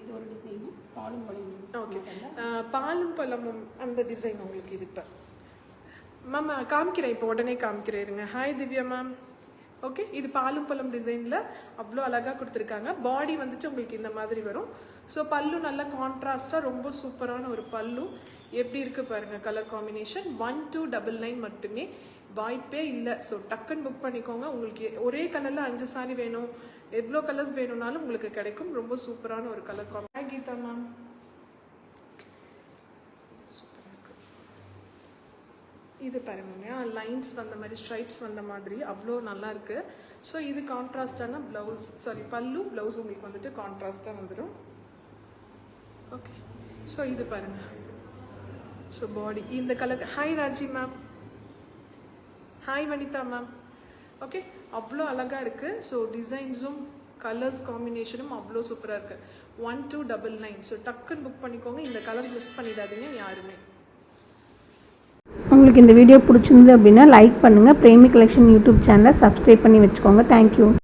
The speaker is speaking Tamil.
இது ஒரு டிசைன் பாலும் பழமும். ஓகே, பாலும் பழமும் அந்த டிசைன் உங்களுக்கு இது. இப்போ மேம் காமிக்கிறேன், இப்போ உடனே காமிக்கிறேன் இருங்க. Hi Divya ma'am. ஓகே, இது பாலும் பழம் டிசைனில் அவ்வளோ அழகாக கொடுத்துருக்காங்க. பாடி வந்துட்டு உங்களுக்கு இந்த மாதிரி வரும். ஸோ பல்லு நல்ல கான்ட்ராஸ்டாக ரொம்ப சூப்பரான ஒரு பல்லு. எப்படி இருக்குது பாருங்கள் கலர் காம்பினேஷன். 1299 மட்டுமே, வாய்ப்பே இல்லை. ஸோ டக்குன்னு புக் பண்ணிக்கோங்க. உங்களுக்கு ஒரே கலரில் 5 சாரி வேணும், எவ்வளோ கலர்ஸ் வேணும்னாலும் உங்களுக்கு கிடைக்கும். ரொம்ப சூப்பரான ஒரு கலர் காம்பி. கீதா மேம் இது பாருங்க, லைன்ஸ் வந்த மாதிரி ஸ்ட்ரைப்ஸ் வந்த மாதிரி அவ்வளோ நல்லா இருக்கு. ஸோ இது கான்ட்ராஸ்டான ப்ளவுஸ், சாரி பல்லு, ப்ளவுஸ் உங்களுக்கு வந்துட்டு கான்ட்ராஸ்டாக வந்துடும். ஓகே, ஸோ இது பாருங்க. ஸோ பாடி இந்த colour. Hi Raji ma'am. Hi Vanitha ma'am. Okay, அவ்வளோ அழகாக இருக்குது. ஸோ டிசைன்ஸும் கலர்ஸ் காம்பினேஷனும் அவ்வளோ சூப்பராக இருக்குது. 1299. ஸோ டக்குன்னு புக் பண்ணிக்கோங்க. இந்த கலர் மிஸ் பண்ணிடாதீங்க யாருமே. உங்களுக்கு இந்த வீடியோ பிடிச்சிருந்து அப்படின்னா லைக் பண்ணுங்கள். பிரேமி கலெக்ஷன் யூடியூப் சேனலை சப்ஸ்கிரைப் பண்ணி வச்சுக்கோங்க. தேங்க்யூ.